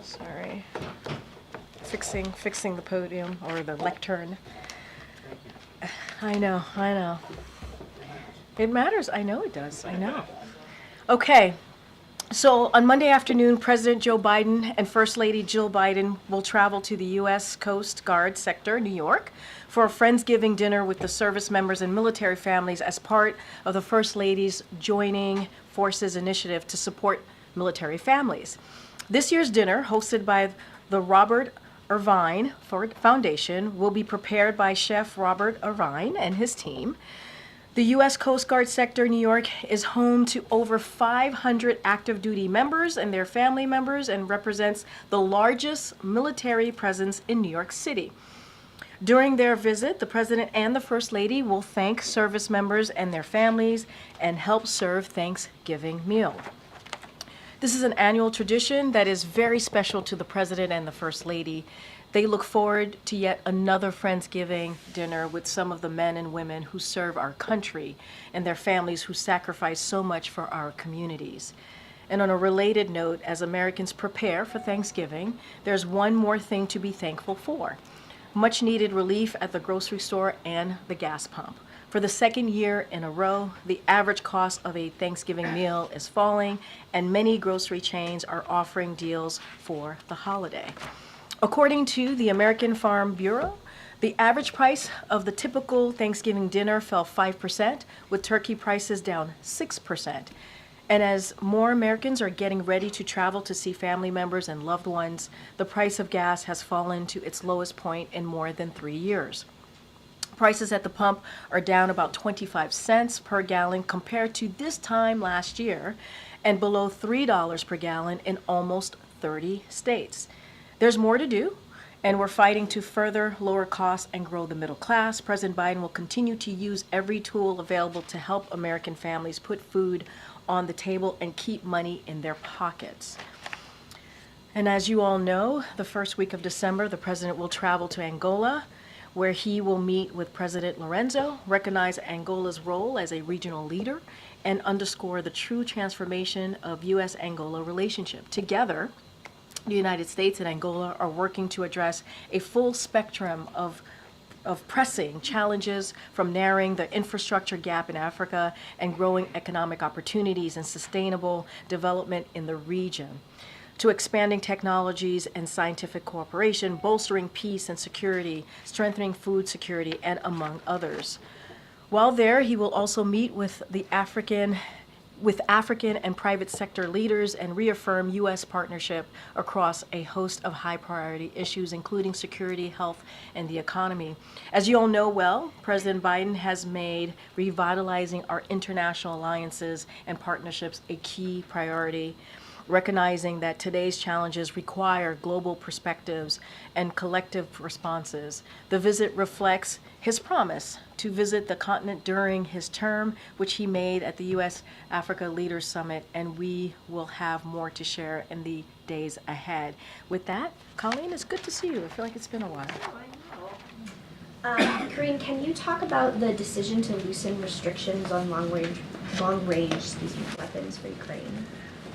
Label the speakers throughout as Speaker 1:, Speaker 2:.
Speaker 1: Sorry. Fixing the podium or the lectern. I know. It matters. I know it does. I know. Okay. So on Monday afternoon, President Joe Biden and First Lady Jill Biden will travel to the U.S. Coast Guard sector, New York, for a Friendsgiving dinner with the service members and military families as part of the First Lady's Joining Forces initiative to support military families. This year's dinner, hosted by the Robert Irvine Foundation, will be prepared by Chef Robert Irvine and his team. The U.S. Coast Guard sector, New York, is home to over 500 active duty members and their family members and represents the largest military presence in New York City. During their visit, the President and the First Lady will thank service members and their families and help serve Thanksgiving meal. This is an annual tradition that is very special to the President and the First Lady. They look forward to yet another Friendsgiving dinner with some of the men and women who serve our country and their families who sacrifice so much for our communities. And on a related note, as Americans prepare for Thanksgiving, there's one more thing to be thankful for: much needed relief at the grocery store and the gas pump. For the second year in a row, the average cost of a Thanksgiving meal is falling, and many grocery chains are offering deals for the holiday. According to the American Farm Bureau, the average price of the typical Thanksgiving dinner fell 5%, with turkey prices down 6%. And as more Americans are getting ready to travel to see family members and loved ones, the price of gas has fallen to its lowest point in more than 3 years. Prices at the pump are down about 25 cents per gallon compared to this time last year, and below $3 per gallon in almost 30 states. There's more to do, and we're fighting to further lower costs and grow the middle class. President Biden will continue to use every tool available to help American families put food on the table and keep money in their pockets. And as you all know, the first week of December, the president will travel to Angola, where he will meet with President Lorenzo, recognize Angola's role as a regional leader, and underscore the true transformation of U.S.-Angola relationship. Together, the United States and Angola are working to address a full spectrum of pressing challenges, from narrowing the infrastructure gap in Africa and growing economic opportunities and sustainable development in the region, to expanding technologies and scientific cooperation, bolstering peace and security, strengthening food security, and among others. While there, he will also meet with African and private sector leaders and reaffirm U.S. partnership across a host of high priority issues, including security, health, and the economy. As you all know well, President Biden has made revitalizing our international alliances and partnerships a key priority, recognizing that today's challenges require global perspectives and collective responses. The visit reflects his promise to visit the continent during his term, which he made at the U.S.-Africa Leaders Summit, and we will have more to share in the days ahead. With that, Colleen, it's good to see you. I feel like it's been a while.
Speaker 2: Karine, can you talk about the decision to loosen restrictions on long-range weapons for Ukraine?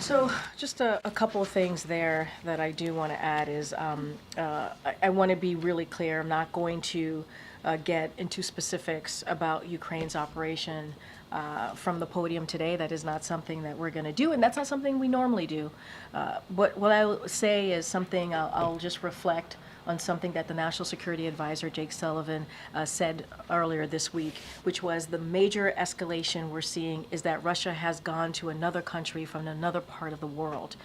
Speaker 1: So just a couple of things there that I do want to add is I want to be really clear. I'm not going to get into specifics about Ukraine's operation from the podium today. That is not something that we're going to do, and that's not something we normally do. But what I will say is something I'll just reflect on something that the National Security Advisor, Jake Sullivan, said earlier this week, which was the major escalation we're seeing is that Russia has gone to another country from another part of the world.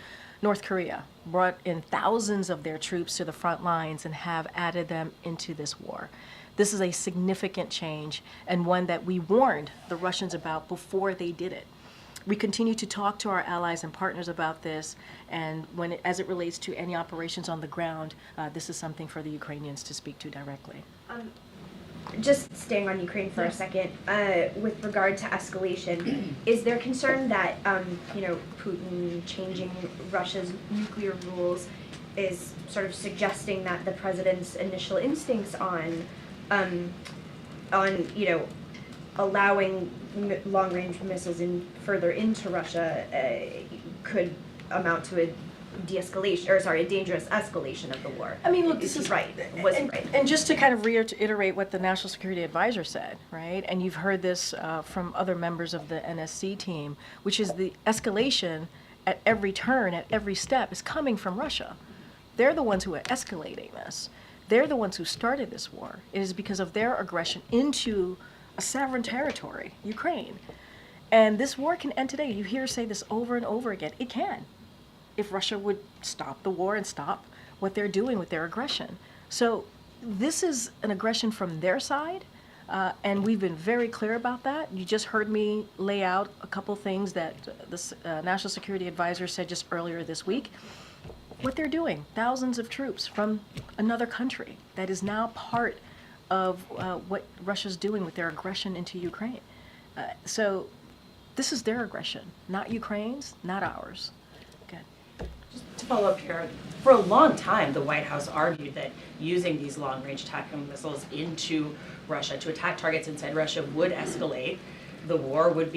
Speaker 1: North Korea brought in thousands of their troops to the front lines and have added them into this war. This is a significant change, and one that we warned the Russians about before they did it. We continue to talk to our allies and partners about this, and as it relates to any operations on the ground, this is something for the Ukrainians to speak to directly.
Speaker 2: Just staying on Ukraine for a second, with regard to escalation, is there concern that Putin changing Russia's nuclear rules is sort of suggesting that the president's initial instincts on allowing long-range missiles further into Russia could amount to de-escalation, or sorry, a dangerous escalation of the war.
Speaker 1: I mean, look,
Speaker 2: Is
Speaker 1: this
Speaker 2: he
Speaker 1: is
Speaker 2: right? Was he
Speaker 1: and,
Speaker 2: right?
Speaker 1: and just to kind of reiterate what the National Security Advisor said, right? And you've heard this from other members of the NSC team, which is the escalation at every turn, at every step, is coming from Russia. They're the ones who are escalating this. They're the ones who started this war. It is because of their aggression into a sovereign territory, Ukraine. And this war can end today. You hear say this over and over again. It can, if Russia would stop the war and stop what they're doing with their aggression. So this is an aggression from their side, and we've been very clear about that. You just heard me lay out a couple things that the National Security Advisor said just earlier this week. What they're doing, thousands of troops from another country that is now part of what Russia's doing with their aggression into Ukraine. So this is their aggression, not Ukraine's, not ours. Good.
Speaker 3: To follow up here, for a long time, the White House argued that using these long-range tactical missiles into Russia to attack targets inside Russia would escalate the war, would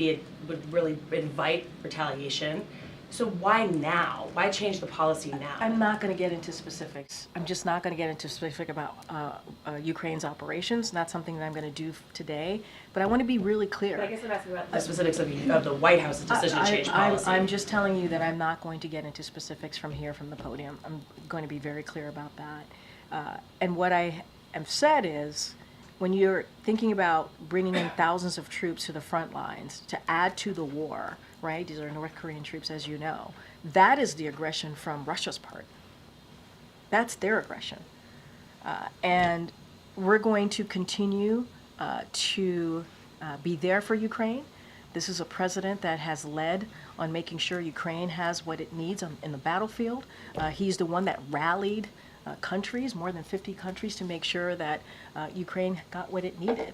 Speaker 3: really invite retaliation. So why now? Why change the policy now?
Speaker 1: I'm not going to get into specifics. I'm just not going to get into specific about Ukraine's operations. Not something that I'm going to do today. But I want to be really clear.
Speaker 3: But I guess I'm asking about the specifics of the White House's decision to change policy.
Speaker 1: I'm just telling you that I'm not going to get into specifics from here, from the podium. I'm going to be very clear about that. And what I have said is, when you're thinking about bringing in thousands of troops to the front lines to add to the war, right? These are North Korean troops, as you know. That is the aggression from Russia's part. That's their aggression. And we're going to continue to be there for Ukraine. This is a president that has led on making sure Ukraine has what it needs in the battlefield. He's the one that rallied countries, more than 50 countries, to make sure that Ukraine got what it needed.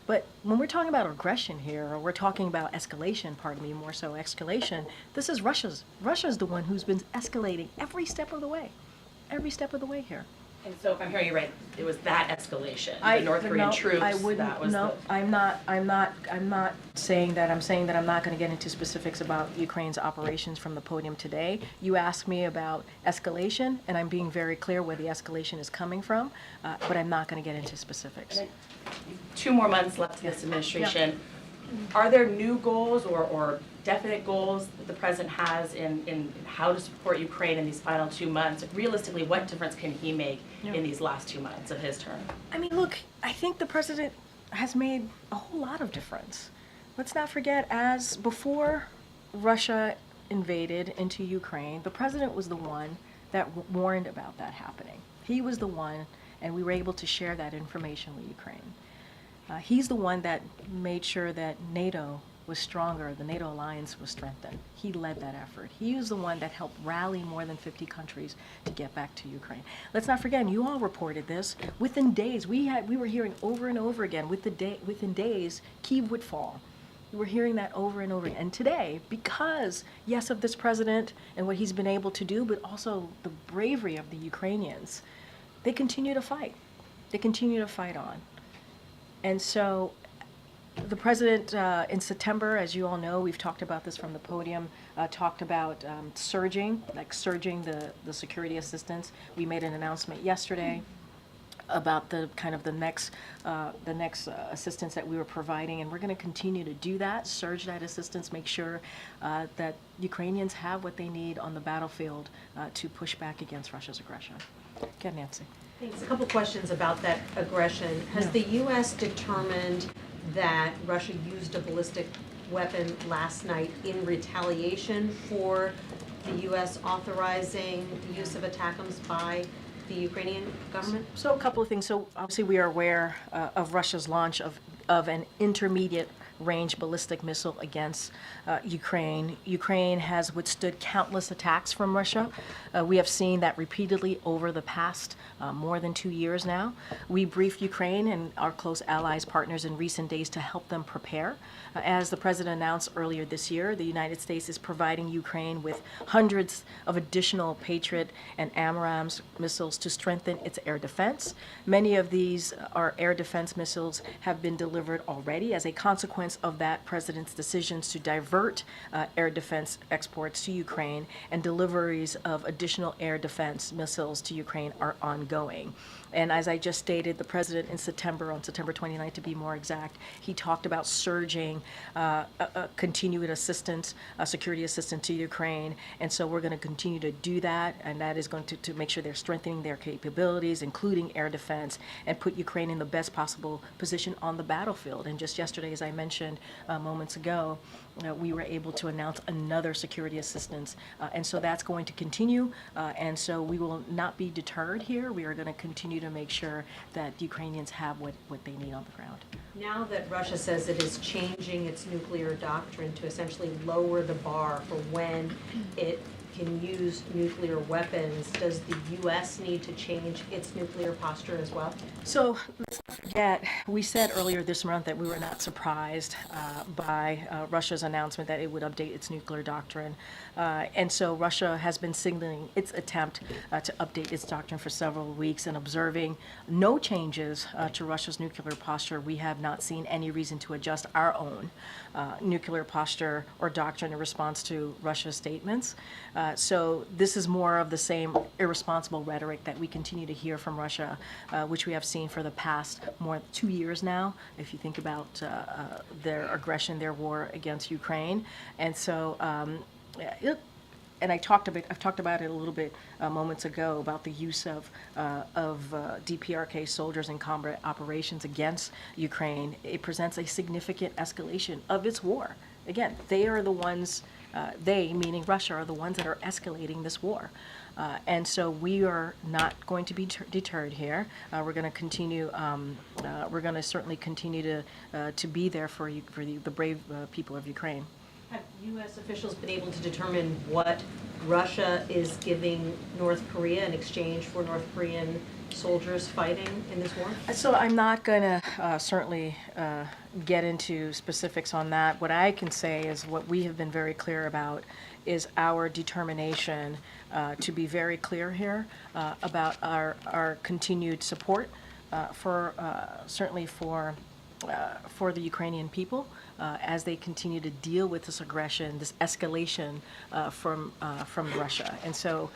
Speaker 1: But when we're talking about aggression here, or we're talking about escalation, pardon me, more so escalation, this is Russia's the one who's been escalating every step of the way here.
Speaker 3: And so if I'm hearing you right, it was that escalation, the North Korean troops,
Speaker 1: I'm not saying that. I'm saying that I'm not going to get into specifics about Ukraine's operations from the podium today. You asked me about escalation, and I'm being very clear where the escalation is coming from, but I'm not going to get into specifics.
Speaker 3: 2 more months left to this administration. Are there new goals or definite goals that the president has in how to support Ukraine in these final 2 months? Realistically, what difference can he make in these last 2 months of his term?
Speaker 1: I mean, look, I think the president has made a whole lot of difference. Let's not forget, as before Russia invaded into Ukraine, the president was the one that warned about that happening. He was the one, and we were able to share that information with Ukraine. He's the one that made sure that NATO was stronger, the NATO alliance was strengthened. He led that effort. He was the one that helped rally more than 50 countries to get back to Ukraine. Let's not forget, and you all reported this, within days, we were hearing over and over again, within days, Kyiv would fall. We were hearing that over and over again. And today, because, yes, of this president and what he's been able to do, but also the bravery of the Ukrainians, they continue to fight. They continue to fight on. And so the president, in September, as you all know, we've talked about this from the podium, talked about surging the security assistance. We made an announcement yesterday about the next assistance that we were providing, and we're going to continue to do that, surge that assistance, make sure that Ukrainians have what they need on the battlefield to push back against Russia's aggression. Go, Nancy.
Speaker 4: Thanks. A couple questions about that aggression. Has the U.S. determined that Russia used a ballistic weapon last night in retaliation for the U.S. authorizing the use of ATACMS by the Ukrainian government?
Speaker 1: So a couple of things. So obviously we are aware of Russia's launch of an intermediate range ballistic missile against Ukraine. Ukraine has withstood countless attacks from Russia. We have seen that repeatedly over the past more than 2 years now. We briefed Ukraine and our close allies, partners in recent days to help them prepare. As the president announced earlier this year, the United States is providing Ukraine with hundreds of additional Patriot and AMRAAMS missiles to strengthen its air defense. Many of these air defense missiles have been delivered already as a consequence consequence of that president's decisions to divert air defense exports to Ukraine, and deliveries of additional air defense missiles to Ukraine are ongoing. And as I just stated, the president in September, on September 29th to be more exact, he talked about surging continued assistance, security assistance to Ukraine. And so we're going to continue to do that, and that is going to make sure they're strengthening their capabilities, including air defense, and put Ukraine in the best possible position on the battlefield. And just yesterday, as I mentioned moments ago, we were able to announce another security assistance. And so that's going to continue. And so we will not be deterred here. We are going to continue to make sure that Ukrainians have what they need on the ground.
Speaker 4: Now that Russia says it is changing its nuclear doctrine to essentially lower the bar for when it can use nuclear weapons, does the U.S. need to change its nuclear posture as well?
Speaker 1: So let's not forget, we said earlier this month that we were not surprised by Russia's announcement that it would update its nuclear doctrine. And so Russia has been signaling its attempt to update its doctrine for several weeks, and observing no changes to Russia's nuclear posture. We have not seen any reason to adjust our own nuclear posture or doctrine in response to Russia's statements. So this is more of the same irresponsible rhetoric that we continue to hear from Russia, which we have seen for the past more than 2 years now, if you think about their aggression, their war against Ukraine. And so, and I've talked about it a little bit moments ago about the use of DPRK soldiers in combat operations against Ukraine. It presents a significant escalation of its war. Again, they are the ones, they, meaning Russia, are the ones that are escalating this war. And so we are not going to be deterred here. We're going to continue, we're going to certainly continue to be there for the brave people of Ukraine.
Speaker 4: Have U.S. officials been able to determine what Russia is giving North Korea in exchange for North Korean soldiers fighting in this war?
Speaker 1: So I'm not going to certainly get into specifics on that. What I can say is what we have been very clear about is our determination to be very clear here about our continued support for certainly for the Ukrainian people as they continue to deal with this aggression, this escalation from Russia. And so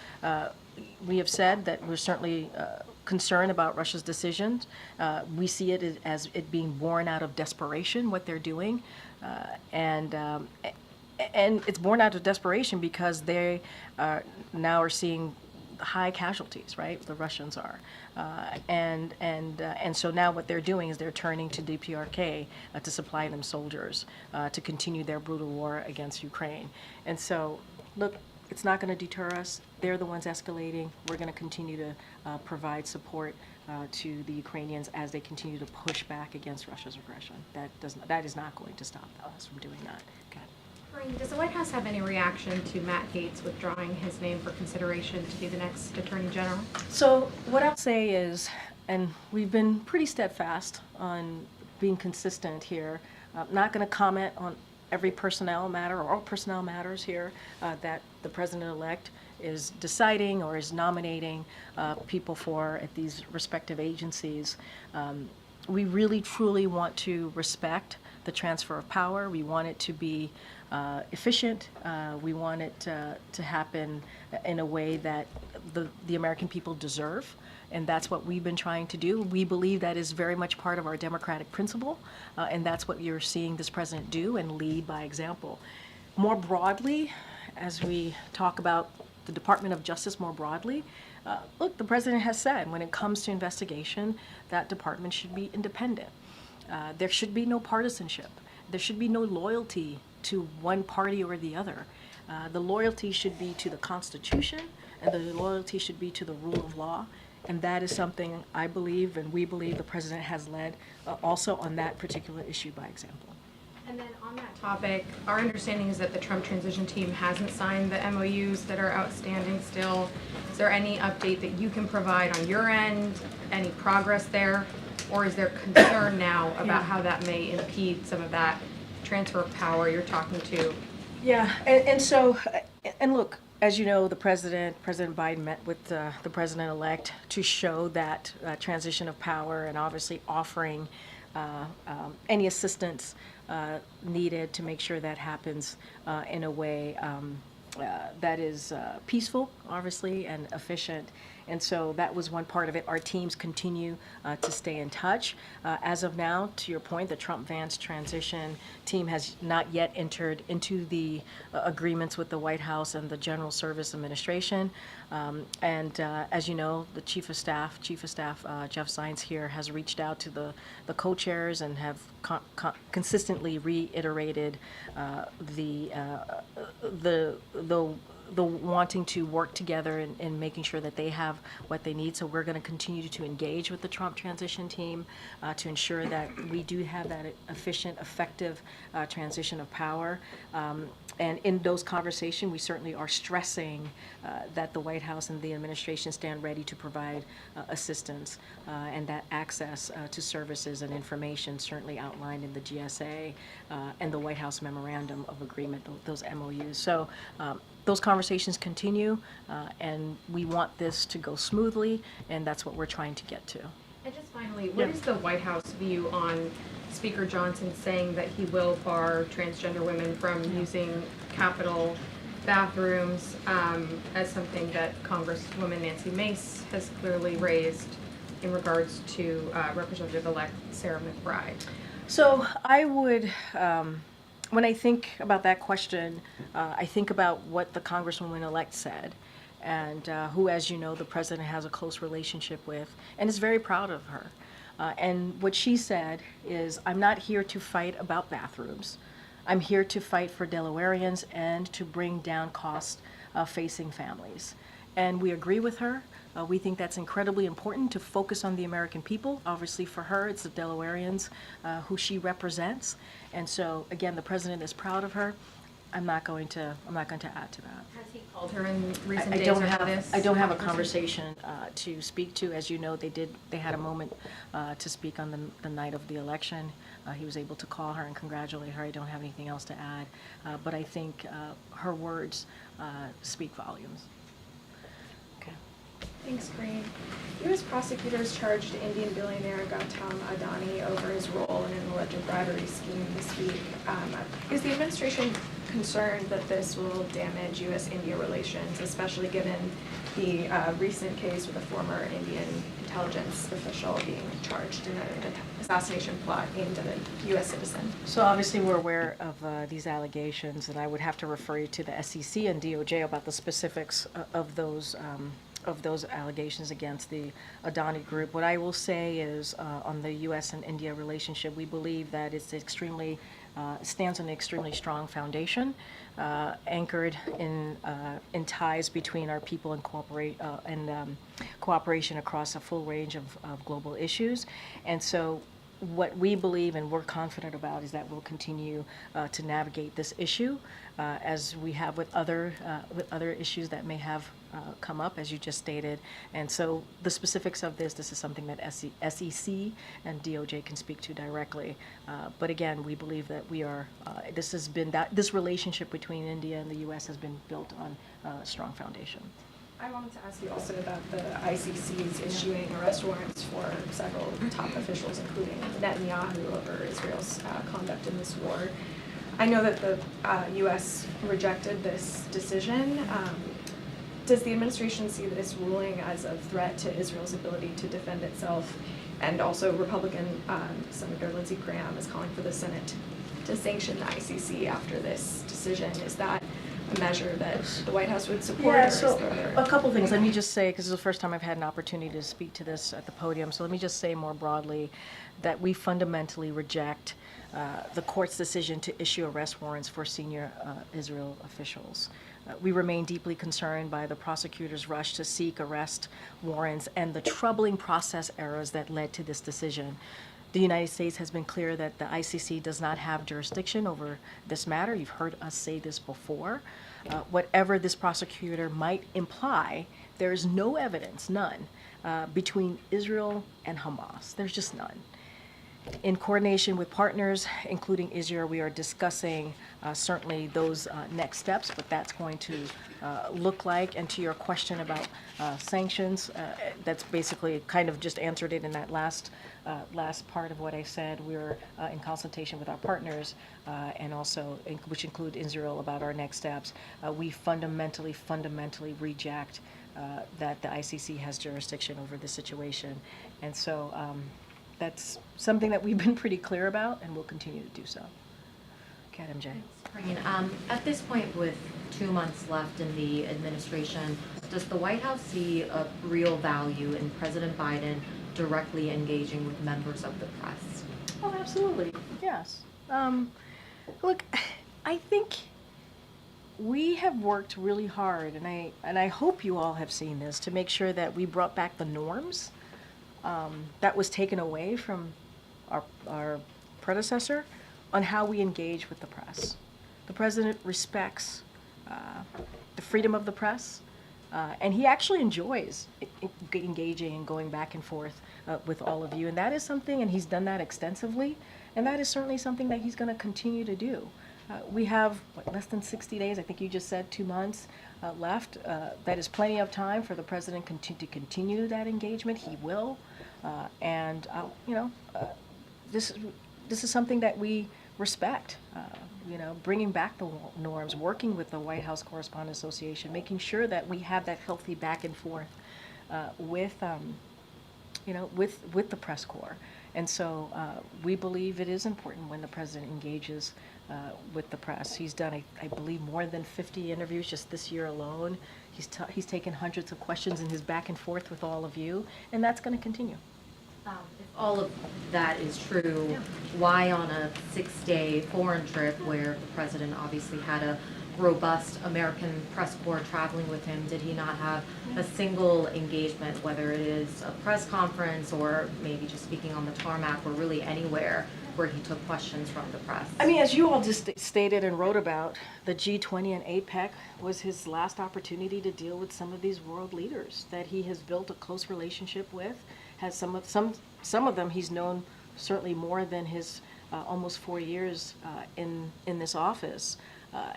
Speaker 1: we have said that we're certainly concerned about Russia's decisions. We see it as it being born out of desperation, what they're doing, and it's born out of desperation because they now are seeing high casualties, right? The Russians are, and so now what they're doing is they're turning to DPRK to supply them soldiers to continue their brutal war against Ukraine. And so, look, it's not going to deter us. They're the ones escalating. We're going to continue to provide support to the Ukrainians as they continue to push back against Russia's aggression. That is not going to stop us from doing that. Okay.
Speaker 5: Corinne, does the White House have any reaction to Matt Gaetz withdrawing his name for consideration to be the next Attorney General?
Speaker 1: So what I'll say is, and we've been pretty steadfast on being consistent here, not going to comment on every personnel matter or all personnel matters here that the president-elect is deciding or is nominating people for at these respective agencies. We really, truly want to respect the transfer of power. We want it to be efficient. We want it to happen in a way that the American people deserve. And that's what we've been trying to do. We believe that is very much part of our democratic principle, and that's what you're seeing this president do and lead by example. More broadly, as we talk about the Department of Justice more broadly, look, the president has said when it comes to investigation, that department should be independent. There should be no partisanship. There should be no loyalty to one party or the other. The loyalty should be to the Constitution, and the loyalty should be to the rule of law. And that is something I believe and we believe the president has led also on that particular issue by example.
Speaker 5: And then on that topic, our understanding is that the Trump transition team hasn't signed the MOUs that are outstanding still. Is there any update that you can provide on your end? Any progress there? Or is there concern now about how that may impede some of that transfer of power you're talking to?
Speaker 1: Yeah, and so, and look, as you know, President Biden met with the president-elect to show that transition of power and obviously offering any assistance needed to make sure that happens in a way that is peaceful, obviously, and efficient. And so that was one part of it. Our teams continue to stay in touch. As of now, to your point, the Trump-Vance transition team has not yet entered into the agreements with the White House and the General Service Administration. As you know, the Chief of Staff Jeff Zients here has reached out to the co-chairs and have consistently reiterated the wanting to work together in making sure that they have what they need. So we're going to continue to engage with the Trump transition team to ensure that we do have that efficient, effective transition of power. And in those conversations, we certainly are stressing that the White House and the administration stand ready to provide assistance and that access to services and information certainly outlined in the GSA and the White House Memorandum of Agreement, those MOUs. So those conversations continue, and we want this to go smoothly, and that's what we're trying to get to.
Speaker 5: And just finally, what is the White House view on Speaker Johnson saying that he will bar transgender women from using Capitol bathrooms as something that Congresswoman Nancy Mace has clearly raised in regards to Representative-elect Sarah McBride?
Speaker 1: So I would, when I think about that question, I think about what the Congresswoman-elect said, and who, as you know, the president has a close relationship with, and is very proud of her. And what she said is, I'm not here to fight about bathrooms. I'm here to fight for Delawareans and to bring down costs facing families. And we agree with her. We think that's incredibly important to focus on the American people. Obviously, for her, it's the Delawareans who she represents. And so, again, the president is proud of her. I'm not going to add to that.
Speaker 5: Has he called her in recent
Speaker 1: I
Speaker 5: days
Speaker 1: don't
Speaker 5: over this?
Speaker 1: have, I don't have a conversation to speak to. As you know, they had a moment to speak on the night of the election. He was able to call her and congratulate her. I don't have anything else to add. But I think her words speak volumes. Okay.
Speaker 6: Thanks, Green. U.S. prosecutors charged Indian billionaire Gautam Adani over his role in an alleged bribery scheme this week. Is the administration concerned that this will damage U.S.-India relations, especially given the recent case with a former Indian intelligence official being charged in an assassination plot aimed at a U.S. citizen?
Speaker 1: So obviously we're aware of these allegations, and I would have to refer you to the SEC and DOJ about the specifics of those allegations against the Adani Group. What I will say is on the U.S. and India relationship, we believe that it's stands on an extremely strong foundation, anchored in ties between our people and cooperation across a full range of global issues. And so what we believe and we're confident about is that we'll continue to navigate this issue as we have with other issues that may have come up, as you just stated. And so the specifics of this is something that SEC and DOJ can speak to directly. But again, we believe that this relationship between India and the U.S. has been built on a strong foundation.
Speaker 6: I wanted to ask you also about the ICC's issuing arrest warrants for several top officials, including Netanyahu, over Israel's conduct in this war. I know that the U.S. rejected this decision. Does the administration see this ruling as a threat to Israel's ability to defend itself? And also, Republican Senator Lindsey Graham is calling for the Senate to sanction the ICC after this decision. Is that a measure that the White House would support?
Speaker 1: Yeah,
Speaker 6: or
Speaker 1: so
Speaker 6: is there
Speaker 1: a couple things. Let me just say, because it's the first time I've had an opportunity to speak to this at the podium, so let me just say more broadly that we fundamentally reject the court's decision to issue arrest warrants for senior Israel officials. We remain deeply concerned by the prosecutor's rush to seek arrest warrants and the troubling process errors that led to this decision. The United States has been clear that the ICC does not have jurisdiction over this matter. You've heard us say this before. Whatever this prosecutor might imply, there is no evidence, none, between Israel and Hamas. There's just none. in coordination with partners, including Israel, we are discussing certainly those next steps, what that's going to look like. And to your question about sanctions, that's basically kind of just answered it in that last part of what I said. We're in consultation with our partners and also, which include Israel, about our next steps. We fundamentally reject that the ICC has jurisdiction over this situation. And so that's something that we've been pretty clear about, and we'll continue to do so. Okay, MJ.
Speaker 7: Corinne, at this point, with 2 months left in the administration, does the White House see a real value in President Biden directly engaging with members of the press?
Speaker 1: Oh, absolutely. Yes. Look, I think we have worked really hard, and I hope you all have seen this, to make sure that we brought back the norms that was taken away from our predecessor on how we engage with the press. The president respects the freedom of the press, and he actually enjoys engaging and going back and forth with all of you. And that is something, and he's done that extensively, and that is certainly something that he's going to continue to do. We have less than 60 days, I think you just said 2 months left. That is plenty of time for the president to continue that engagement. He will. This is something that we respect. Bringing back the norms, working with the White House Correspondents Association, making sure that we have that healthy back and forth with the press corps. And so we believe it is important when the president engages with the press. He's done, I believe, more than 50 interviews just this year alone. He's taken hundreds of questions in his back and forth with all of you, and that's going to continue.
Speaker 7: If all of that is true, why on a 6-day foreign trip where the president obviously had a robust American press corps traveling with him, did he not have a single engagement, whether it is a press conference or maybe just speaking on the tarmac or really anywhere where he took questions from the press?
Speaker 1: I mean, as you all just stated and wrote about, the G20 and APEC was his last opportunity to deal with some of these world leaders that he has built a close relationship with. Has some of them he's known certainly more than his almost 4 years in this office.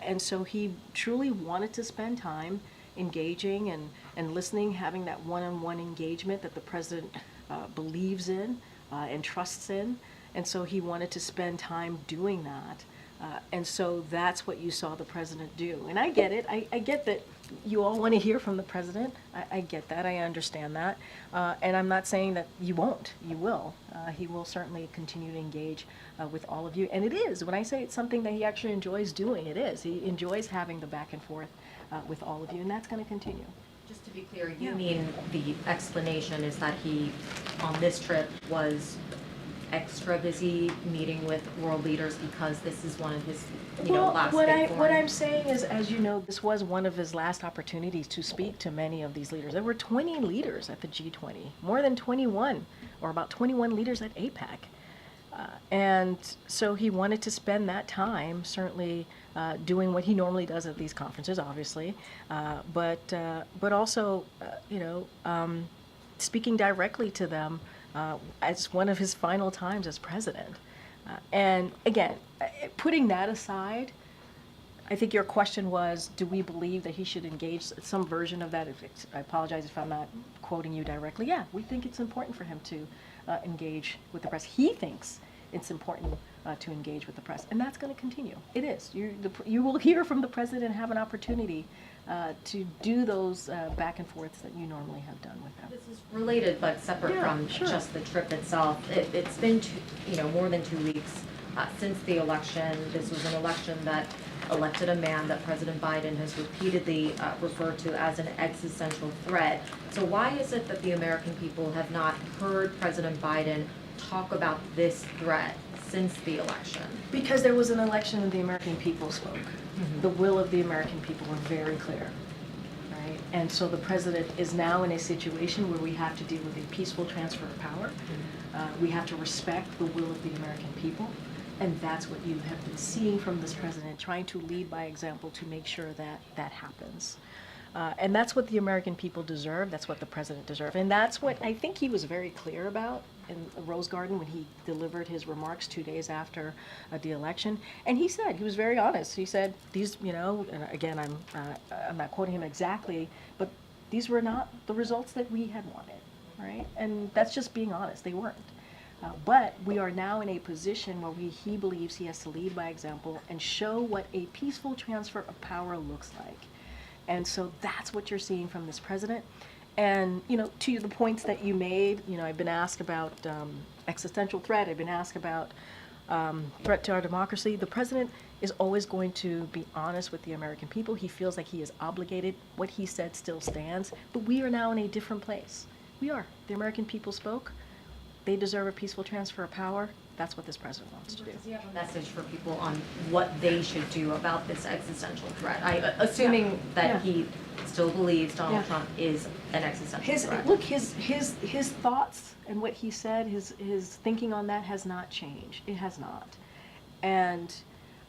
Speaker 1: And so he truly wanted to spend time engaging and listening, having that one-on-one engagement that the president believes in and trusts in. And so he wanted to spend time doing that. And so that's what you saw the president do. And I get it. I get that you all want to hear from the president. I get that. I understand that. And I'm not saying that you won't. You will. He will certainly continue to engage with all of you. And it is. When I say it's something that he actually enjoys doing, it is. He enjoys having the back and forth with all of you. And that's going to continue.
Speaker 7: Just to be clear, you mean the explanation is that he, on this trip, was extra busy meeting with world leaders because this is one of his, last big foreign.
Speaker 1: What I'm saying is, as you know, this was one of his last opportunities to speak to many of these leaders. There were 20 leaders at the G20, more than 21, or about 21 leaders at APEC. And so he wanted to spend that time, certainly doing what he normally does at these conferences, obviously, but also, speaking directly to them as one of his final times as president. And again, putting that aside, I think your question was, do we believe that he should engage some version of that? I apologize if I'm not quoting you directly. Yeah, we think it's important for him to engage with the press. He thinks it's important to engage with the press, and that's going to continue. It is. You will hear from the president and have an opportunity to do those back and forths that you normally have done with him.
Speaker 7: This is related but separate from just the trip itself. It's been more than 2 weeks since the election. This was an election that elected a man that President Biden has repeatedly referred to as an existential threat. So why is it that the American people have not heard President Biden talk about this threat since the election?
Speaker 1: Because there was an election and the American people spoke. Mm-hmm. The will of the American people were very clear, right? And so the president is now in a situation where we have to deal with a peaceful transfer of power. Mm-hmm. We have to respect the will of the American people. And that's what you have been seeing from this president, trying to lead by example to make sure that that happens. And that's what the American people deserve. That's what the president deserves. And that's what I think he was very clear about in the Rose Garden when he delivered his remarks 2 days after the election. And he said, he was very honest. He said, these, you know, and again, I'm not quoting him exactly, but these were not the results that we had wanted, right? And that's just being honest. They weren't. But we are now in a position where he believes he has to lead by example and show what a peaceful transfer of power looks like. And so that's what you're seeing from this president. And, you know, to the points that you made, you know, I've been asked about existential threat. I've been asked about threat to our democracy. The president is always going to be honest with the American people. He feels like he is obligated. What he said still stands. But we are now in a different place. We are. The American people spoke. They deserve a peaceful transfer of power. That's what this president wants to do.
Speaker 7: Does he have a message for people on what they should do about this existential threat? Assuming that he still believes Donald Trump is an existential threat.
Speaker 1: Look, his thoughts and what he said, his thinking on that has not changed. It has not. And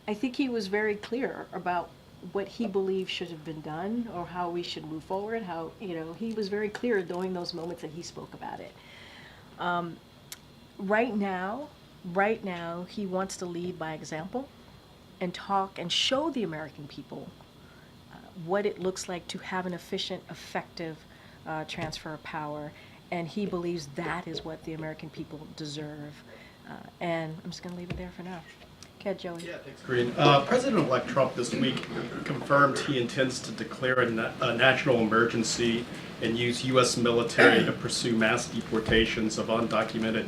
Speaker 1: I think he was very clear about what he believes should have been done or how we should move forward. How, you know, he was very clear during those moments that he spoke about it. Right now, he wants to lead by example and talk and show the American people what it looks like to have an efficient, effective transfer of power. And he believes that is what the American people deserve. And I'm just going to leave it there for now. Okay, Joey.
Speaker 8: Yeah, thanks, Corinne. President-elect Trump this week confirmed he intends to declare a national emergency and use U.S. military to pursue mass deportations of undocumented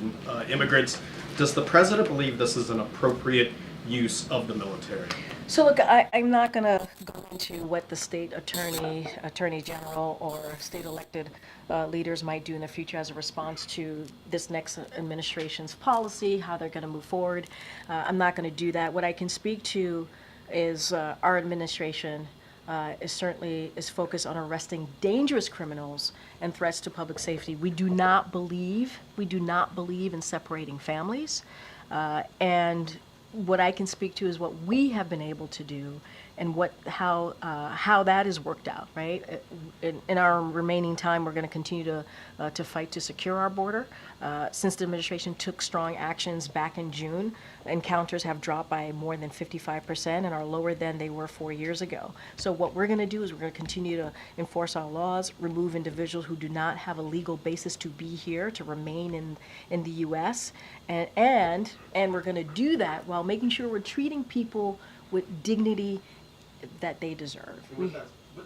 Speaker 8: immigrants. Does the president believe this is an appropriate use of the military?
Speaker 1: So look, I'm not going to go into what the state attorney general, or state elected leaders might do in the future as a response to this next administration's policy, how they're going to move forward. I'm not going to do that. What I can speak to is our administration is focused on arresting dangerous criminals and threats to public safety. We do not believe in separating families, and what I can speak to is what we have been able to do and how that has worked out, right? In our remaining time, we're going to continue to fight to secure our border. Since the administration took strong actions back in June, encounters have dropped by more than 55% and are lower than they were 4 years ago. So what we're going to do is we're going to continue to enforce our laws, remove individuals who do not have a legal basis to be here, to remain in the U.S., and we're going to do that while making sure we're treating people with dignity that they deserve.
Speaker 8: With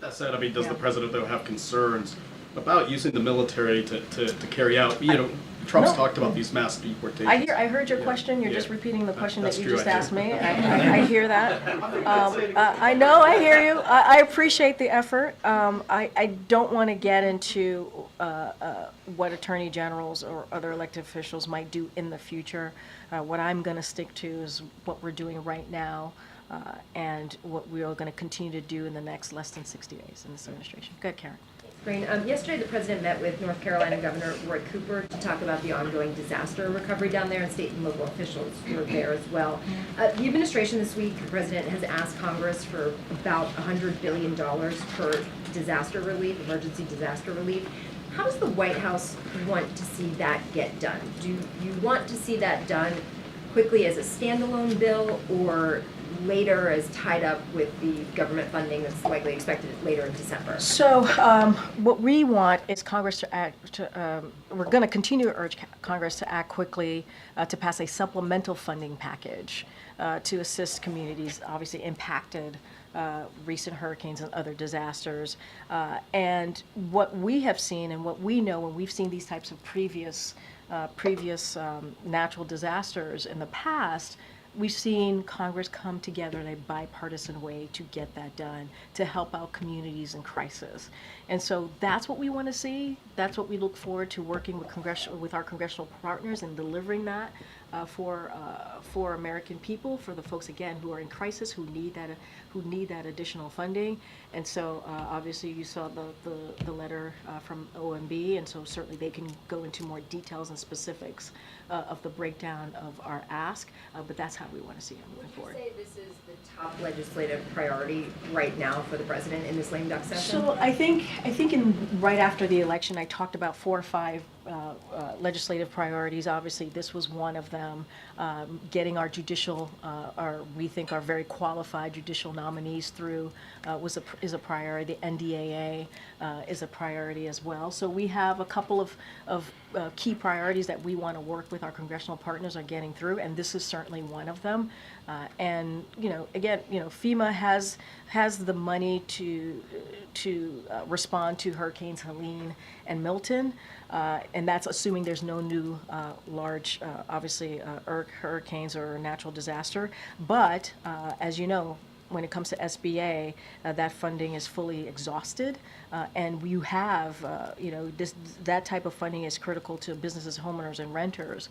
Speaker 8: that said, I mean, does the president, though, have concerns about using the military to carry out, you know, Trump's talked about these mass deportations.
Speaker 1: I heard your question. You're just repeating the question that
Speaker 8: That's
Speaker 1: you
Speaker 8: true,
Speaker 1: just
Speaker 8: I do.
Speaker 1: asked me. I hear that. I know, I hear you. I appreciate the effort. I don't want to get into what attorney generals or other elected officials might do in the future. What I'm going to stick to is what we're doing right now, and what we are going to continue to do in the next less than 60 days in this administration. Go ahead, Karen.
Speaker 9: Yesterday, the president met with North Carolina Governor Roy Cooper to talk about the ongoing disaster recovery down there, and state and local officials were there as well. The administration this week, the president has asked Congress for about $100 billion for disaster relief, emergency disaster relief. How does the White House want to see that get done? Do you want to see that done quickly as a standalone bill, or later as tied up with the government funding that's likely expected later in December?
Speaker 1: So what we want is Congress to act, we're going to continue to urge Congress to act quickly to pass a supplemental funding package to assist communities obviously impacted recent hurricanes and other disasters. And what we have seen and what we know when we've seen these types of previous natural disasters in the past, we've seen Congress come together in a bipartisan way to get that done, to help out communities in crisis. And so that's what we want to see. That's what we look forward to working with our congressional partners and delivering that for American people, for the folks again who are in crisis, who need that additional funding. And so obviously you saw the letter from OMB, and so certainly they can go into more details and specifics of the breakdown of our ask, but that's how we want to see it moving forward.
Speaker 9: Would you say this is the top legislative priority right now for the president in this lame duck session?
Speaker 1: So I think right after the election, I talked about 4 or 5 legislative priorities. Obviously, this was one of them. Getting our judicial, we think our very qualified judicial nominees through is a priority. The NDAA is a priority as well. So we have a couple of key priorities that we want to work with our congressional partners on getting through, and this is certainly one of them. And again, FEMA has the money to respond to Hurricanes Helene and Milton, and that's assuming there's no new large, obviously, hurricanes or natural disaster. But as you know, when it comes to SBA, that funding is fully exhausted, and you have, that type of funding is critical to businesses, homeowners, and renters,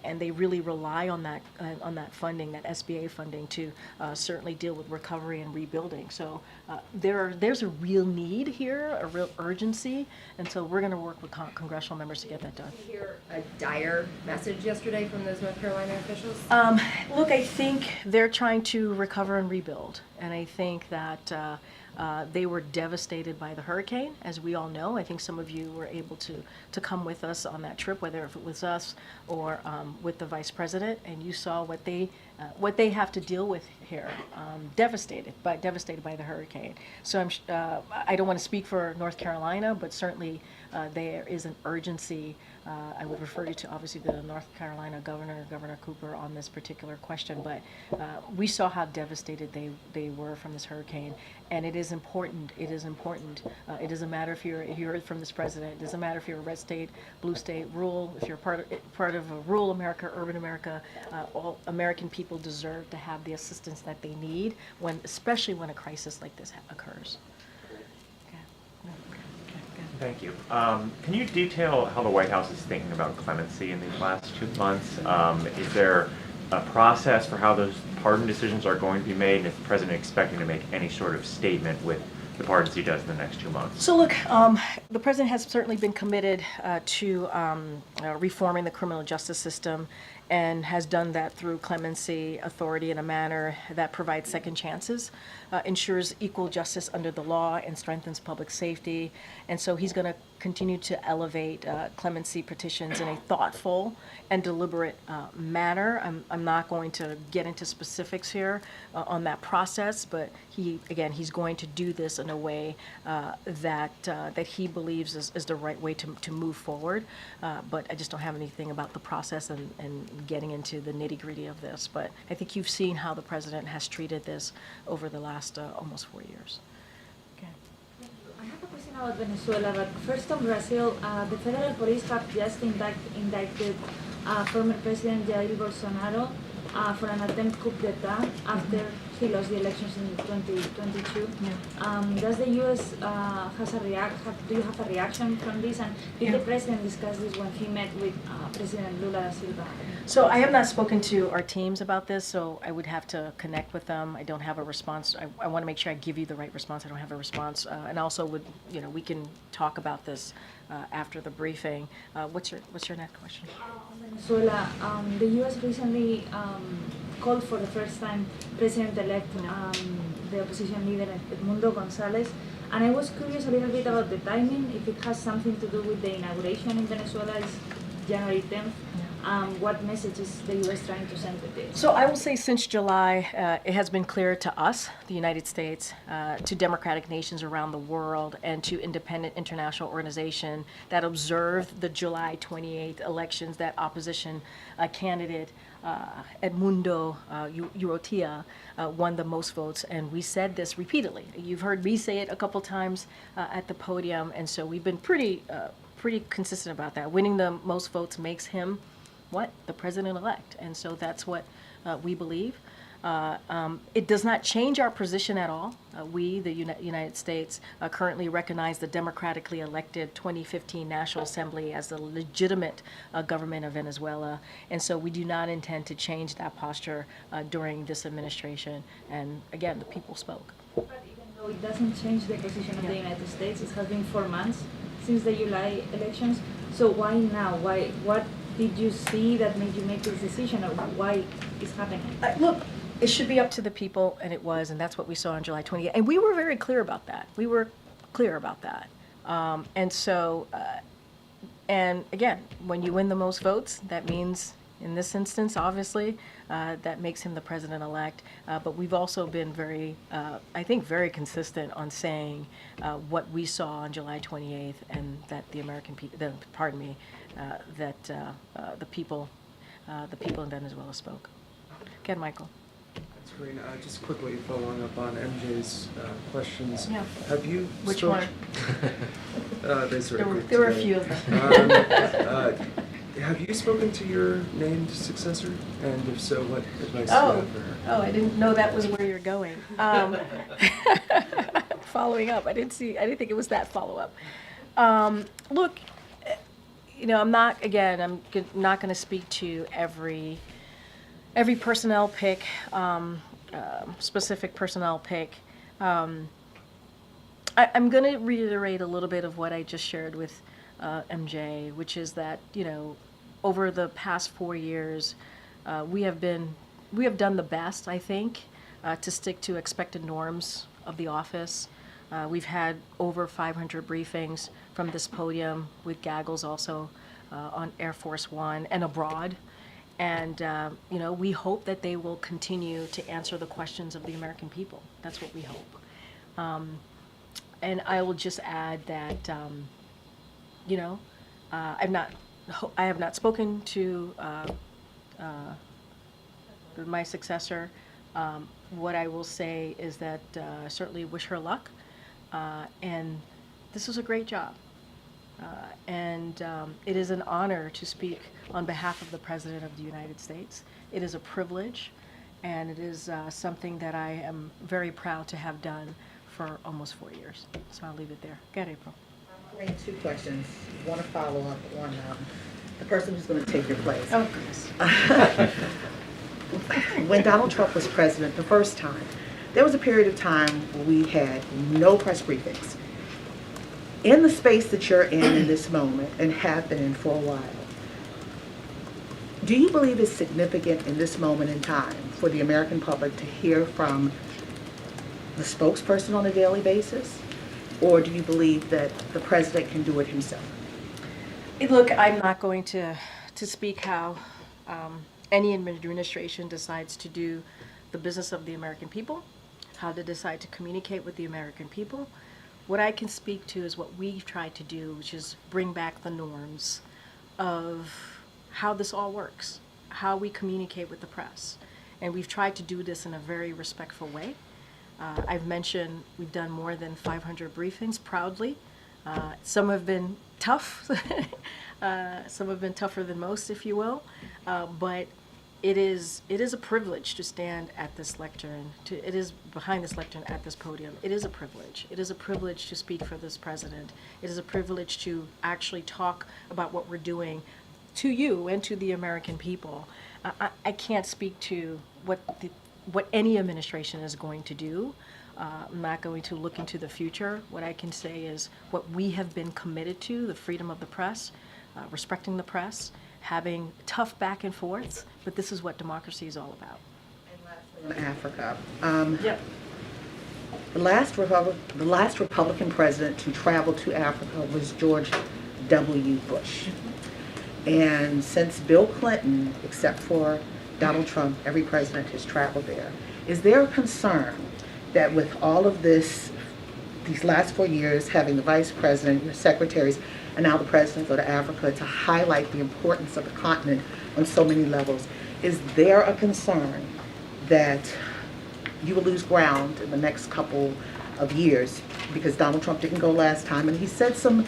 Speaker 1: and they really rely on that funding, that SBA funding, to certainly deal with recovery and rebuilding. So there's a real need here, a real urgency, and so we're going to work with congressional members to get that done.
Speaker 9: Did you hear a dire message yesterday from those North Carolina officials?
Speaker 1: Look, I think they're trying to recover and rebuild, and I think that they were devastated by the hurricane, as we all know. I think some of you were able to come with us on that trip, whether if it was us or with the vice president, and you saw what they have to deal with here. Devastated by the hurricane. So I don't want to speak for North Carolina, but certainly there is an urgency. I would refer you to obviously the North Carolina Governor Cooper, on this particular question, but we saw how devastated they were from this hurricane, and it is important. It is important. It doesn't matter if you heard from this president. It doesn't matter if you're a red state, blue state, rural. If you're part of a rural America, urban America, all American people deserve to have the assistance that they need especially when a crisis like this occurs.
Speaker 10: Thank you. Can you detail how the White House is thinking about clemency in these last 2 months? Is there a process for how those pardon decisions are going to be made, and is the president expecting to make any sort of statement with the pardons he does in the next 2 months?
Speaker 1: So look, the president has certainly been committed to reforming the criminal justice system, and has done that through clemency, authority, in a manner that provides second chances, ensures equal justice under the law, and strengthens public safety. And so he's going to continue to elevate clemency petitions in a thoughtful and deliberate manner. I'm not going to get into specifics here on that process, but he's going to do this in a way that he believes is the right way to move forward. But I just don't have anything about the process and getting into the nitty-gritty of this. But I think you've seen how the president has treated this over the last almost 4 years. Okay.
Speaker 11: I have a question about Venezuela, but first on Brazil, the federal police have just indicted former President Jair Bolsonaro for an attempt coup d'etat after he lost the elections in 2022. Does the U.S. do you have a reaction from this? And did the president discuss this when he met with President Lula da Silva?
Speaker 1: So I have not spoken to our teams about this, so I would have to connect with them. I don't have a response. I want to make sure I give you the right response. I don't have a response. And also we can talk about this after the briefing. What's your next question?
Speaker 11: Venezuela, the U.S. recently called for the first time President-elect, the opposition leader Edmundo González, and I was curious a little bit about the timing, if it has something to do with the inauguration in Venezuela, is January 10th. What message is the U.S. trying to send with this?
Speaker 1: So I will say since July, it has been clear to us, the United States, to democratic nations around the world, and to independent international organizations that observed the July 28th elections, that opposition candidate Edmundo Urrutia won the most votes, and we said this repeatedly. You've heard me say it a couple times at the podium, and so we've been pretty consistent about that. Winning the most votes makes him the president-elect, and so that's what we believe. It does not change our position at all. We, the United States, currently recognize the democratically elected 2015 National Assembly as the legitimate government of Venezuela, and so we do not intend to change that posture during this administration. And again, the people spoke.
Speaker 11: But even though it doesn't change the position of the United States, it has been 4 months since the July elections, so why now? What did you see that made you make this decision, or why it's happening?
Speaker 1: Look, it should be up to the people, and it was, and that's what we saw on July 28th. And we were very clear about that. And so And again, when you win the most votes, that means, in this instance, obviously, that makes him the president-elect. But we've also been very, I think, very consistent on saying what we saw on July 28th, and that the American people, that the people in Venezuela spoke. Again, Michael.
Speaker 12: That's great. Just quickly following up on MJ's questions.
Speaker 1: Yeah.
Speaker 12: Have you
Speaker 1: Which
Speaker 12: spoke-
Speaker 1: one?
Speaker 12: They sort of grouped
Speaker 1: There were a
Speaker 12: together.
Speaker 1: few of them.
Speaker 12: Have you spoken to your named successor? And if so, what advice do you have for her?
Speaker 1: Oh, I didn't know that was where you're going. Following up, I didn't think it was that follow-up. Look, I'm not going to speak to every personnel pick, specific personnel pick. I'm going to reiterate a little bit of what I just shared with MJ, which is that, over the past 4 years, we have done the best, I think, to stick to expected norms of the office. We've had over 500 briefings from this podium, with gaggles also on Air Force One and abroad. And, we hope that they will continue to answer the questions of the American people. That's what we hope. And I will just add that, I have not spoken to my successor. What I will say is that I certainly wish her luck. And this was a great job. And it is an honor to speak on behalf of the President of the United States. It is a privilege, and it is something that I am very proud to have done for almost 4 years. So I'll leave it there. Go ahead, April.
Speaker 13: I have 2 questions. One to follow up on the person who's going to take your place.
Speaker 1: Oh, goodness.
Speaker 13: When Donald Trump was president the first time, there was a period of time where we had no press briefings. In the space that you're in this moment, and have been in for a while, do you believe it's significant in this moment in time for the American public to hear from the spokesperson on a daily basis? Or do you believe that the president can do it himself?
Speaker 1: Look, I'm not going to speak how any administration decides to do the business of the American people, how to decide to communicate with the American people. What I can speak to is what we've tried to do, which is bring back the norms of how this all works, how we communicate with the press. And we've tried to do this in a very respectful way. I've mentioned we've done more than 500 briefings, proudly. Some have been tough. Some have been tougher than most, if you will. But it is a privilege to stand at this lectern. It is behind this lectern at this podium. It is a privilege. It is a privilege to speak for this president. It is a privilege to actually talk about what we're doing to you and to the American people. I can't speak to what any administration is going to do. I'm not going to look into the future. What I can say is what we have been committed to, the freedom of the press, respecting the press, having tough back and forths, but this is what democracy is all about.
Speaker 13: And lastly, on Africa.
Speaker 1: Yep.
Speaker 13: The last Republican president to travel to Africa was George W. Bush. And since Bill Clinton, except for Donald Trump, every president has traveled there. Is there a concern that with all of this, these last 4 years, having the vice president, your secretaries, and now the president go to Africa to highlight the importance of the continent on so many levels, is there a concern that you will lose ground in the next couple of years? Because Donald Trump didn't go last time, and he said some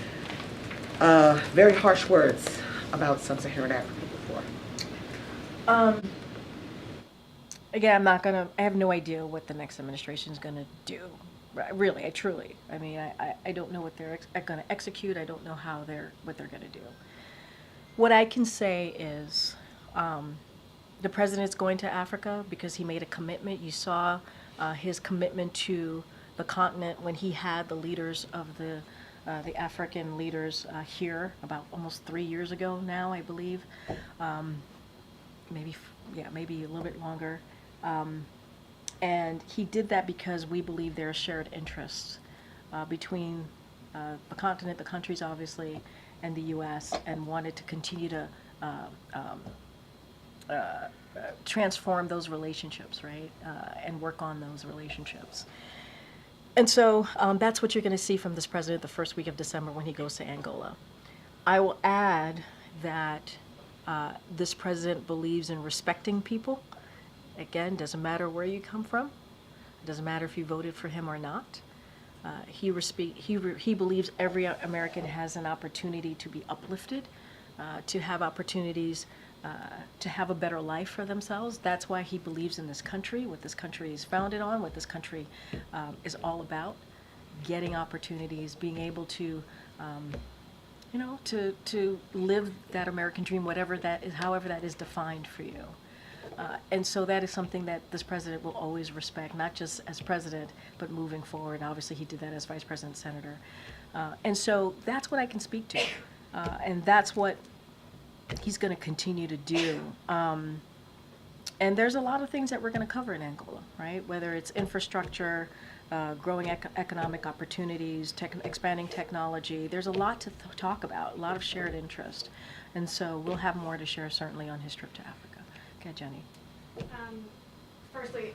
Speaker 13: very harsh words about sub-Saharan Africa before.
Speaker 1: Again, I have no idea what the next administration is going to do. Really, I don't know what they're going to execute. I don't know what they're going to do. What I can say is the president's going to Africa because he made a commitment. You saw his commitment to the continent when he had the leaders of the African leaders here about almost 3 years ago now, I believe. Maybe a little bit longer. And he did that because we believe there are shared interests between the continent, the countries obviously, and the U.S. and wanted to continue to transform those relationships, right, and work on those relationships. And so that's what you're going to see from this president the first week of December when he goes to Angola. I will add that this president believes in respecting people. Again, doesn't matter where you come from. It doesn't matter if you voted for him or not. He believes every American has an opportunity to be uplifted, to have opportunities to have a better life for themselves. That's why he believes in this country, what this country is founded on, what this country is all about, getting opportunities, being able to, to live that American dream, whatever that is, however that is defined for you. And so that is something that this president will always respect, not just as president, but moving forward. Obviously, he did that as vice president, senator. And so that's what I can speak to. And that's what he's going to continue to do. And there's a lot of things that we're going to cover in Angola, right? Whether it's infrastructure, growing economic opportunities, expanding technology. There's a lot to talk about, a lot of shared interest. And so we'll have more to share certainly on his trip to Africa. Okay, Jenny.
Speaker 6: Firstly,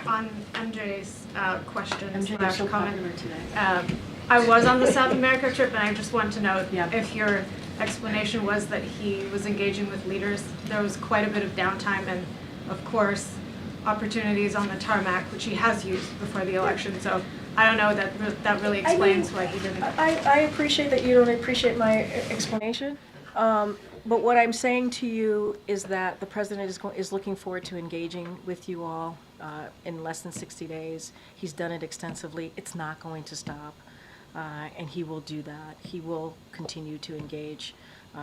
Speaker 6: on MJ's question
Speaker 1: MJ,
Speaker 6: slash
Speaker 1: so
Speaker 6: comment,
Speaker 1: popular today.
Speaker 6: I was on the South America trip, and I just want to know
Speaker 1: Yeah.
Speaker 6: if your explanation was that he was engaging with leaders. There was quite a bit of downtime, and of course, opportunities on the tarmac, which he has used before the election. So I don't know that really explains why he didn't.
Speaker 1: I appreciate that you don't appreciate my explanation. But what I'm saying to you is that the president is looking forward to engaging with you all in less than 60 days. He's done it extensively. It's not going to stop, and he will do that. He will continue to engage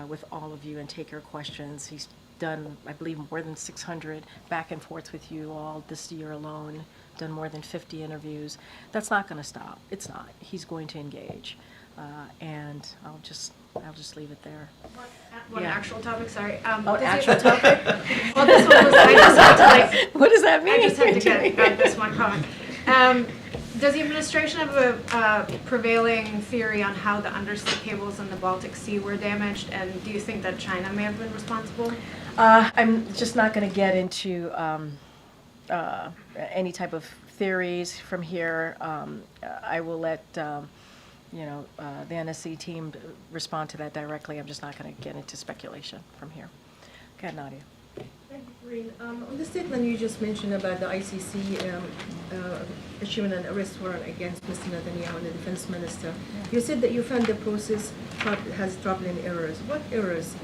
Speaker 1: with all of you and take your questions. He's done, I believe, more than 600 back and forths with you all this year alone, done more than 50 interviews. That's not going to stop. It's not. He's going to engage. And I'll just leave it there.
Speaker 6: One
Speaker 1: Yeah.
Speaker 6: actual topic, sorry.
Speaker 1: Actual topic?
Speaker 6: Well, this one was, I just had to
Speaker 1: What does that mean?
Speaker 6: I just had to get this one comment. Does the administration have a prevailing theory on how the undersea cables in the Baltic Sea were damaged, and do you think that China may have been responsible?
Speaker 1: I'm just not going to get into any type of theories from here. I will let the NSC team respond to that directly. I'm just not going to get into speculation from here. Okay, Nadia.
Speaker 14: Thank you, Corinne. On the statement you just mentioned about the ICC issuing an arrest warrant against Mr. Netanyahu, the defense minister, you said that you found the process has troubling errors. What errors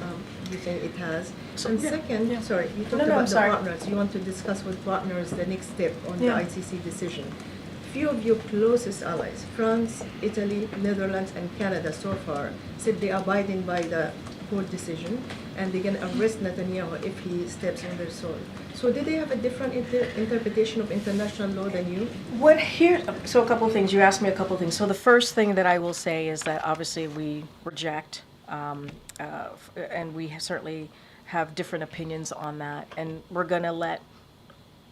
Speaker 14: do you think it has? And second, sorry, you talked about the partners. You want to discuss with partners the next step on the ICC decision. Few of your closest allies, France, Italy, Netherlands, and Canada so far, said they are abiding by the court decision and they can arrest Netanyahu if he steps on their soil. So did they have a different interpretation of international law than you?
Speaker 1: So a couple of things. You asked me a couple of things. So the first thing that I will say is that obviously we reject, and we certainly have different opinions on that, and we're going to let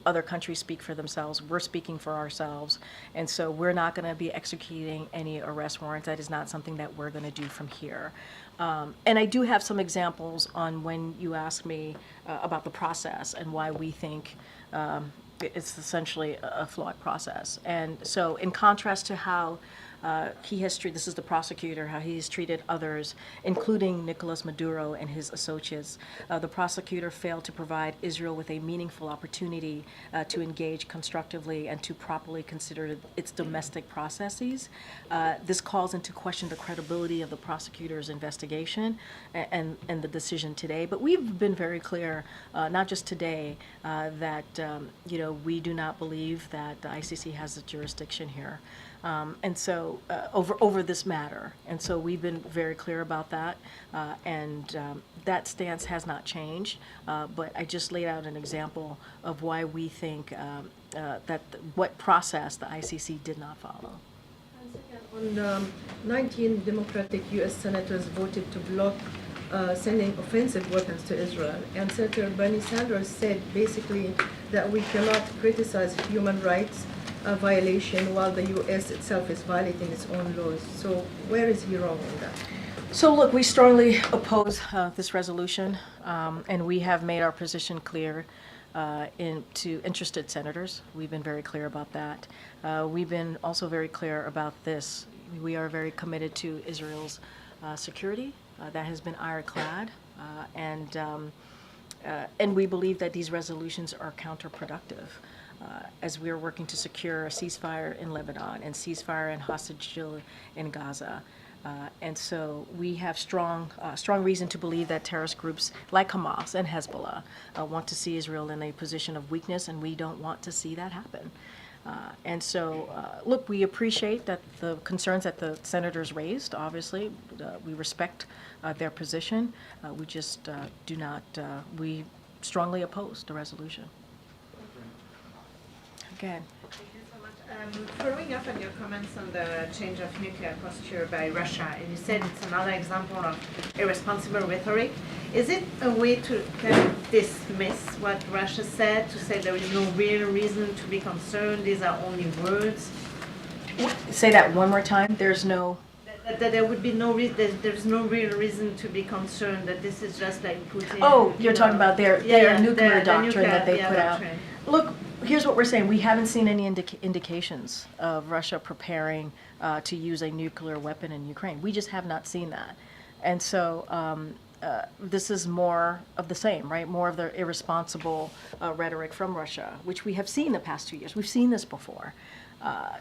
Speaker 1: other countries speak for themselves. We're speaking for ourselves. And so we're not going to be executing any arrest warrants. That is not something that we're going to do from here. And I do have some examples on when you ask me about the process and why we think it's essentially a flawed process. And so in contrast to how he has treated, this is the prosecutor, how he has treated others, including Nicolas Maduro and his associates. The prosecutor failed to provide Israel with a meaningful opportunity to engage constructively and to properly consider its domestic processes. This calls into question the credibility of the prosecutor's investigation and the decision today. But we've been very clear, not just today, that we do not believe that the ICC has the jurisdiction here. And so over this matter. And so we've been very clear about that. And that stance has not changed. But I just laid out an example of why we think what process the ICC did not follow.
Speaker 14: On 19 Democratic U.S. senators voted to block sending offensive weapons to Israel. And Senator Bernie Sanders said basically that we cannot criticize human rights violation while the U.S. itself is violating its own laws. So where is he wrong on that?
Speaker 1: So look, we strongly oppose this resolution, and we have made our position clear to interested senators. We've been very clear about that. We've been also very clear about this. We are very committed to Israel's security. That has been ironclad, and we believe that these resolutions are counterproductive. As we are working to secure a ceasefire in Lebanon and ceasefire and hostage deal in Gaza. And so we have strong reason to believe that terrorist groups like Hamas and Hezbollah want to see Israel in a position of weakness, and we don't want to see that happen. And so, look, we appreciate that the concerns that the senators raised, obviously. We respect their position. We just do not, we strongly oppose the resolution. Again.
Speaker 15: Following up on your comments on the change of nuclear posture by Russia, and you said it's another example of irresponsible rhetoric. Is it a way to kind of dismiss what Russia said, to say there is no real reason to be concerned, these are only words?
Speaker 1: Say that one more time. There's no...
Speaker 15: That there would be no reason, there's no real reason to be concerned, that this is just like Putin.
Speaker 1: Oh, you're talking about their nuclear doctrine
Speaker 15: nuclear,
Speaker 1: that they put out.
Speaker 15: doctrine.
Speaker 1: Look, here's what we're saying. We haven't seen any indications of Russia preparing to use a nuclear weapon in Ukraine. We just have not seen that. And so this is more of the same, right? More of the irresponsible rhetoric from Russia, which we have seen the past 2 years. We've seen this before.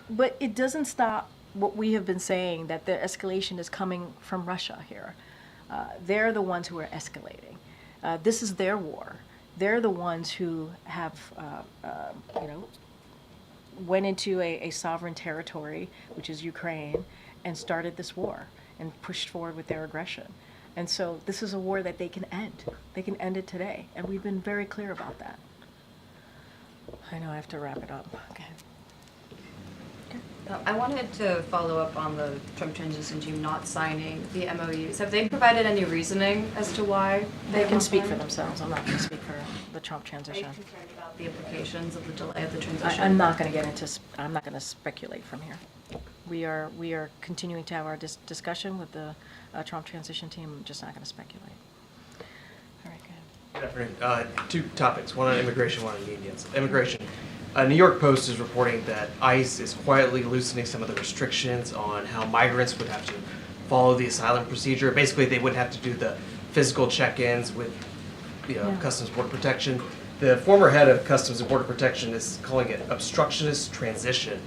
Speaker 1: But it doesn't stop what we have been saying, that the escalation is coming from Russia here. They're the ones who are escalating. This is their war. They're the ones who have, went into a sovereign territory, which is Ukraine, and started this war and pushed forward with their aggression. And so this is a war that they can end. They can end it today. And we've been very clear about that. I know I have to wrap it up. Okay.
Speaker 16: I wanted to follow up on the Trump transition team not signing the MOUs. Have they provided any reasoning as to why
Speaker 1: They can speak for themselves. I'm not going to speak for the Trump transition.
Speaker 16: Are you concerned about the implications of the delay of the transition?
Speaker 1: I'm not going to get into, I'm not going to speculate from here. We are continuing to have our discussion with the Trump transition team. I'm just not going to speculate. All right, go ahead.
Speaker 17: Good afternoon. Two topics, one on immigration, one on unions. Immigration. New York Post is reporting that ICE is quietly loosening some of the restrictions on how migrants would have to follow the asylum procedure. Basically, they wouldn't have to do the physical check-ins with Customs Border Protection. The former head of Customs and Border Protection is calling it obstructionist transition.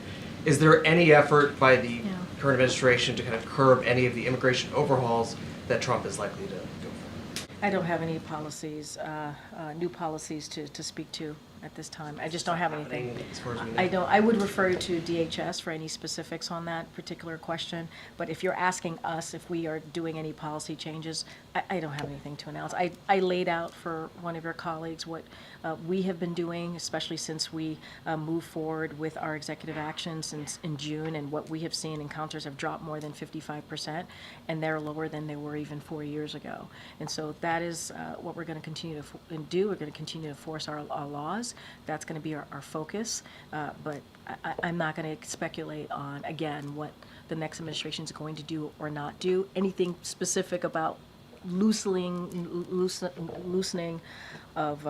Speaker 17: Is there any effort by the current administration to kind of curb any of the immigration overhauls that Trump is likely to go for?
Speaker 1: I don't have any policies, new policies to speak to at this time. I just don't have anything.
Speaker 17: As far as we know?
Speaker 1: I would refer you to DHS for any specifics on that particular question. But if you're asking us if we are doing any policy changes, I don't have anything to announce. I laid out for one of your colleagues what we have been doing, especially since we moved forward with our executive action since in June, and what we have seen, encounters have dropped more than 55%, and they're lower than they were even 4 years ago. And so that is what we're going to continue to do. We're going to continue to enforce our laws. That's going to be our focus. But I'm not going to speculate on, again, what the next administration is going to do or not do. Anything specific about loosening of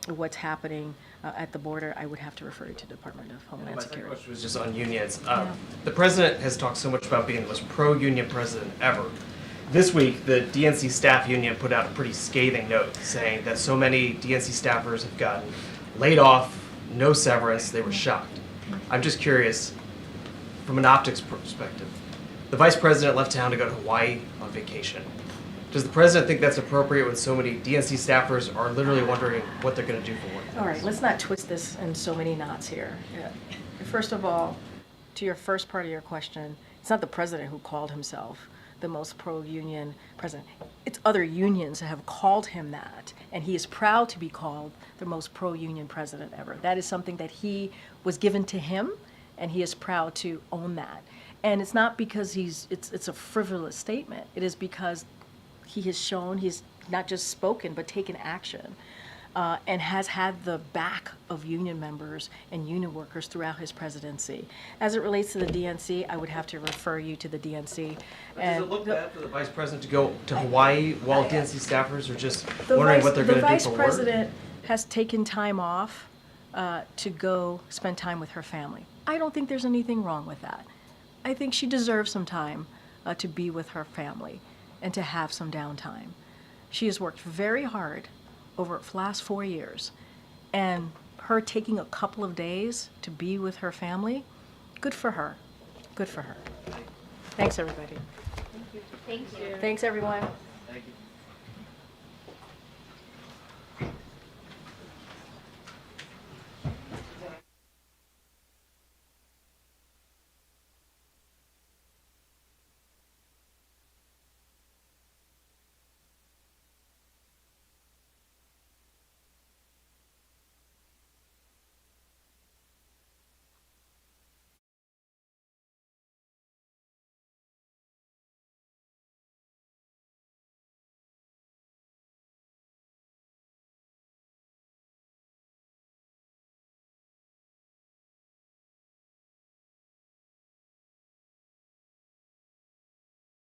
Speaker 1: what's happening at the border, I would have to refer you to the Department of Homeland
Speaker 17: My second
Speaker 1: Security.
Speaker 17: question was just on unions. The president has talked so much about being the most pro-union president ever. This week, the DNC staff union put out a pretty scathing note saying that so many DNC staffers have gotten laid off, no severance, they were shocked. I'm just curious, from an optics perspective, the vice president left town to go to Hawaii on vacation. Does the president think that's appropriate when so many DNC staffers are literally wondering what they're going to do for work?
Speaker 1: All right, let's not twist this in so many knots here. First of all, to your first part of your question, it's not the president who called himself the most pro-union president. It's other unions that have called him that, and he is proud to be called the most pro-union president ever. That is something that he was given to him, and he is proud to own that. And it's not because it's a frivolous statement. It is because he has shown, he's not just spoken, but taken action. and has had the back of union members and union workers throughout his presidency. As it relates to the DNC, I would have to refer you to the DNC.
Speaker 17: Does it look bad for the vice president to go to Hawaii while DNC staffers are just
Speaker 1: The
Speaker 17: wondering
Speaker 1: vice-
Speaker 17: what they're going to do
Speaker 1: The
Speaker 17: for
Speaker 1: vice
Speaker 17: work?
Speaker 1: president has taken time off to go spend time with her family. I don't think there's anything wrong with that. I think she deserves some time to be with her family and to have some downtime. She has worked very hard over the last 4 years, and her taking a couple of days to be with her family, good for her. Good for her. Thanks, everybody.
Speaker 2: Thank you.
Speaker 1: Thanks, everyone.
Speaker 17: Thank you.